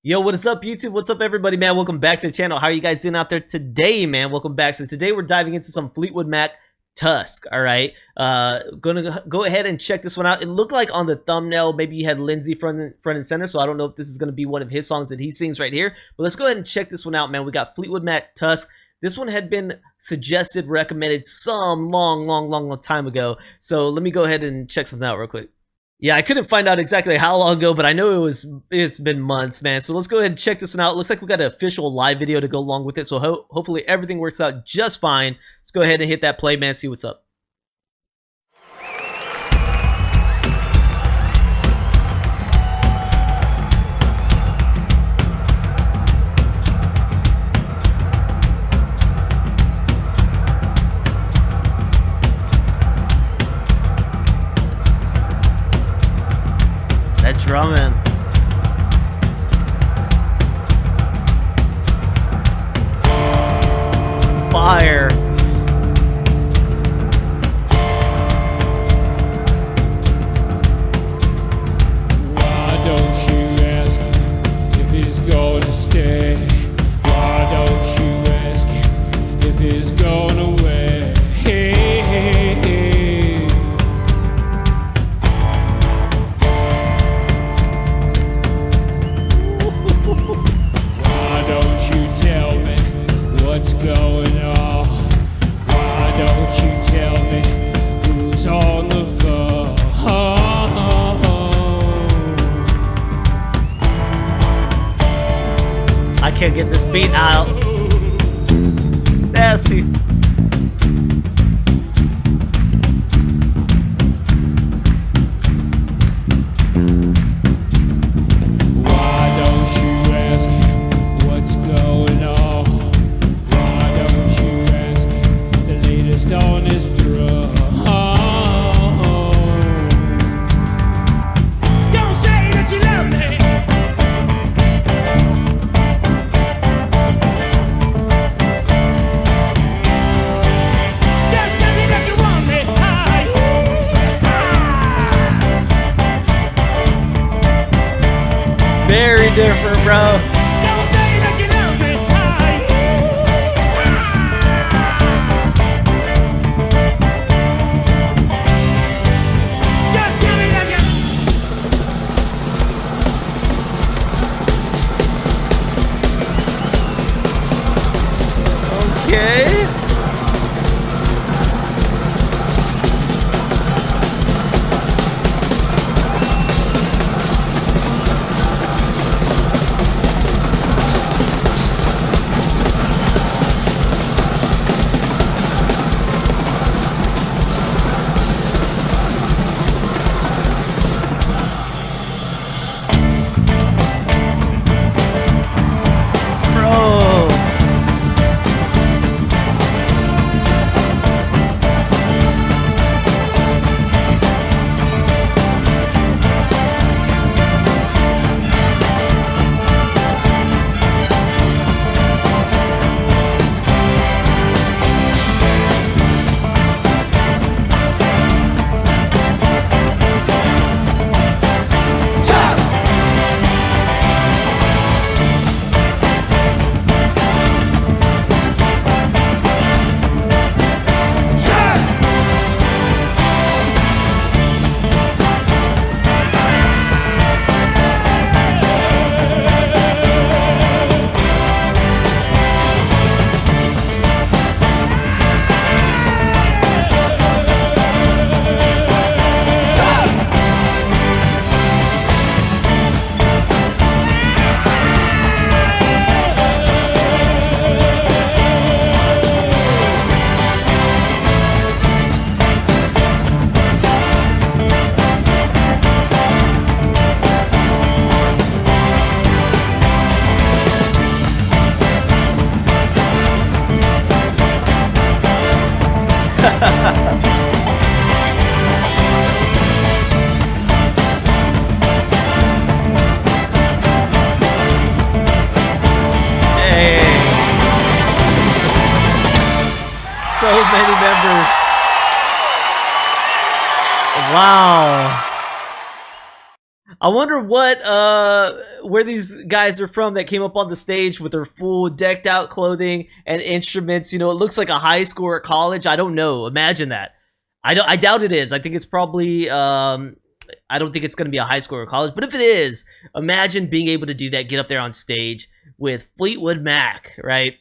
Yo, what is up, YouTube? What's up, everybody, man? Welcome back to the channel. How are you guys doing out there today, man? Welcome back. So today we're diving into some Fleetwood Mac Tusk. All right, gonna go ahead and check this one out. It looked like on the thumbnail maybe you had Lindsay front and center, so I don't know if this is gonna be one of his songs that he sings right here, but let's go ahead and check this one out, man. We got Fleetwood Mac Tusk. This one had been suggested, recommended some long time ago, so let me go ahead and check something out real quick. Yeah, I couldn't find out exactly how long ago, but I know it's been months, man. So let's go ahead and check this one out. It looks like we got an official live video to go along with it, so hopefully everything works out just fine. Let's go ahead and hit that play, man, see what's up. That drumming. Fire. Why don't you ask him if he's going to stay? Why don't you ask him if he's going away? Hey, hey, hey. Why don't you tell me what's going on? Why don't you tell me who's on the phone? I can't get this beat out. Nasty. Why don't you ask him what's going on? Why don't you ask him the latest on his throne? Don't say that you love me. Just tell me that you want me. Very different, bro. Don't say that you love me. Just tell me that Okay. Bro. Tusk! Tusk! Tusk! Dang. So many members. Wow. I wonder what where these guys are from that came up on the stage with their full decked out clothing and instruments. You know, it looks like a high school or college. I don't know. Imagine that. I doubt it is. I think it's probably I don't think it's going to be a high school or college, but if it is, imagine being able to do that, get up there on stage with Fleetwood Mac, right?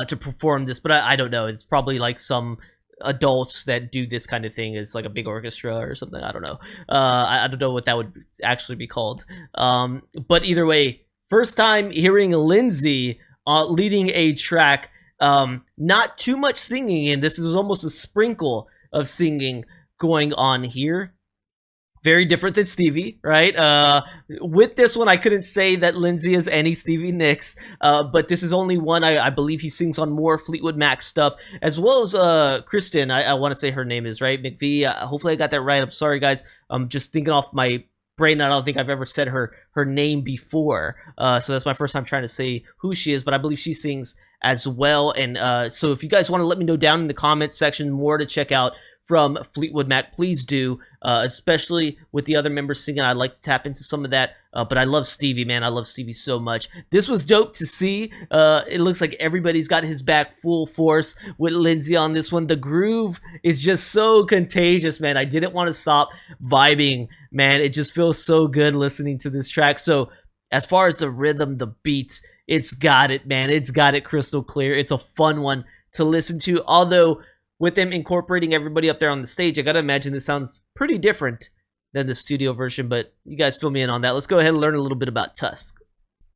To perform this, but I don't know. It's probably like some adults that do this kind of thing. It's like a big orchestra or something. I don't know. I don't know what that would actually be called. But either way, first time hearing Lindsay leading a track. Not too much singing, and this is almost a sprinkle of singing going on here. Very different than Stevie, right? With this one, I couldn't say that Lindsay is any Stevie Nicks, but this is only one. I believe he sings on more Fleetwood Mac stuff, as well as Kristen. I want to say her name is, right? McVie. Hopefully I got that right. I'm sorry, guys. I'm just thinking off my brain. I don't think I've ever said her name before, so that's my first time trying to say who she is, but I believe she sings as well. And so if you guys want to let me know down in the comments section more to check out from Fleetwood Mac, please do, especially with the other members singing. I'd like to tap into some of that, but I love Stevie, man. I love Stevie so much. This was dope to see. It looks like everybody's got his back full force with Lindsay on this one. The groove is just so contagious, man. I didn't want to stop vibing, man. It just feels so good listening to this track. So as far as the rhythm, the beat, it's got it, man. It's got it crystal clear. It's a fun one to listen to, although with them incorporating everybody up there on the stage, I gotta imagine this sounds pretty different than the studio version, but you guys fill me in on that. Let's go ahead and learn a little bit about Tusk.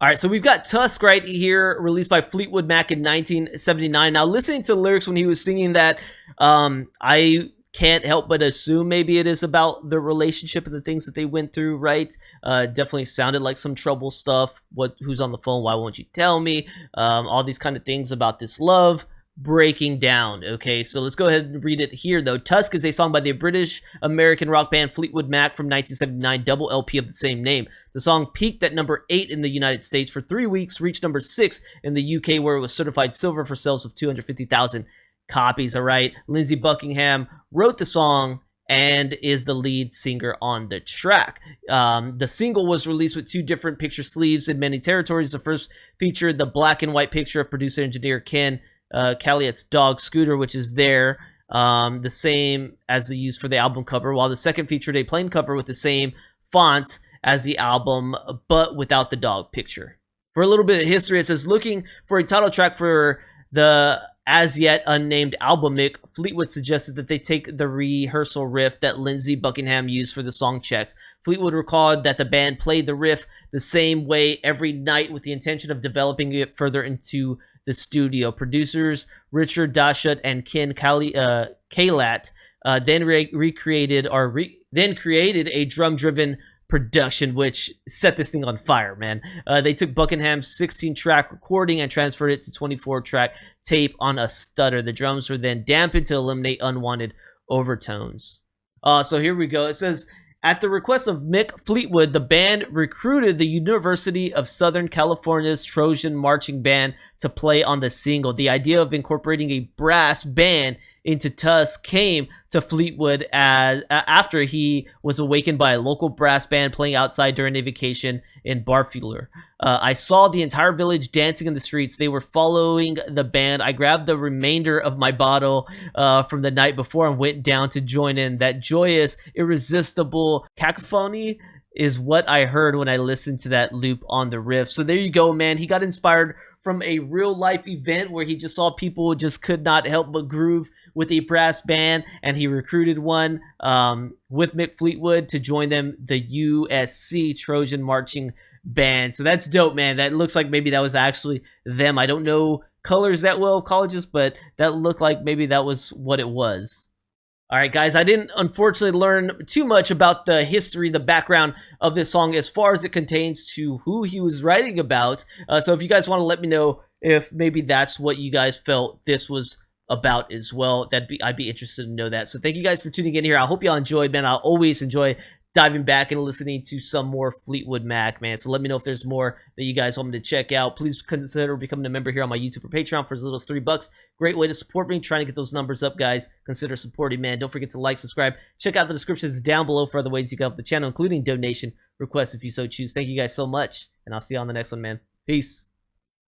All right, so we've got Tusk right here, released by Fleetwood Mac in 1979. Now, listening to the lyrics when he was singing that, I can't help but assume maybe it is about the relationship and the things that they went through, right? Definitely sounded like some trouble stuff. Who's on the phone? Why won't you tell me? All these kind of things about this love breaking down. Okay, so let's go ahead and read it here though. Tusk is a song by the British American rock band Fleetwood Mac from 1979, double LP of the same name. The song peaked at number 8 in the United States for 3 weeks, reached number 6 in the UK, where it was certified silver for sales of 250,000 copies. All right, Lindsey Buckingham wrote the song and is the lead singer on the track. The single was released with 2 different picture sleeves in many territories. The first featured the black and white picture of producer engineer Ken Caliot's dog Scooter, which is there, the same as the used for the album cover, while the second featured a plain cover with the same font as the album, but without the dog picture. For a little bit of history, it says, looking for a title track for the as yet unnamed album, Mick Fleetwood suggested that they take the rehearsal riff that Lindsey Buckingham used for the song checks. Fleetwood recalled that the band played the riff the same way every night with the intention of developing it further into the studio. Producers Richard Dashut and Ken Calat then created a drum-driven production, which set this thing on fire, man. They took Buckingham's 16-track recording and transferred it to 24-track tape on a stutter. The drums were then dampened to eliminate unwanted overtones. So here we go. It says, at the request of Mick Fleetwood, the band recruited the University of Southern California's Trojan Marching Band to play on the single. The idea of incorporating a brass band into Tusk came to Fleetwood after he was awakened by a local brass band playing outside during a vacation in Barfuller. I saw the entire village dancing in the streets. They were following the band. I grabbed the remainder of my bottle from the night before and went down to join in. That joyous, irresistible cacophony is what I heard when I listened to that loop on the riff. So there you go, man. He got inspired from a real life event where he just saw people just could not help but groove with a brass band, and he recruited one with Mick Fleetwood to join them, the USC Trojan Marching Band. So that's dope, man. That looks like maybe that was actually them. I don't know colors that well of colleges, but that looked like maybe that was what it was. All right, guys, I didn't unfortunately learn too much about the history, the background of this song as far as it contains to who he was writing about. So if you guys want to let me know if maybe that's what you guys felt this was about as well, I'd be interested to know that. So thank you guys for tuning in here. I hope y'all enjoyed, man. I always enjoy diving back and listening to some more Fleetwood Mac, man. So let me know if there's more that you guys want me to check out. Please consider becoming a member here on my YouTube or Patreon for as little as $3. Great way to support me, trying to get those numbers up, guys. Consider supporting, man. Don't forget to like, subscribe. Check out the descriptions down below for other ways you can help the channel, including donation requests if you so choose. Thank you guys so much, and I'll see you on the next one, man. Peace.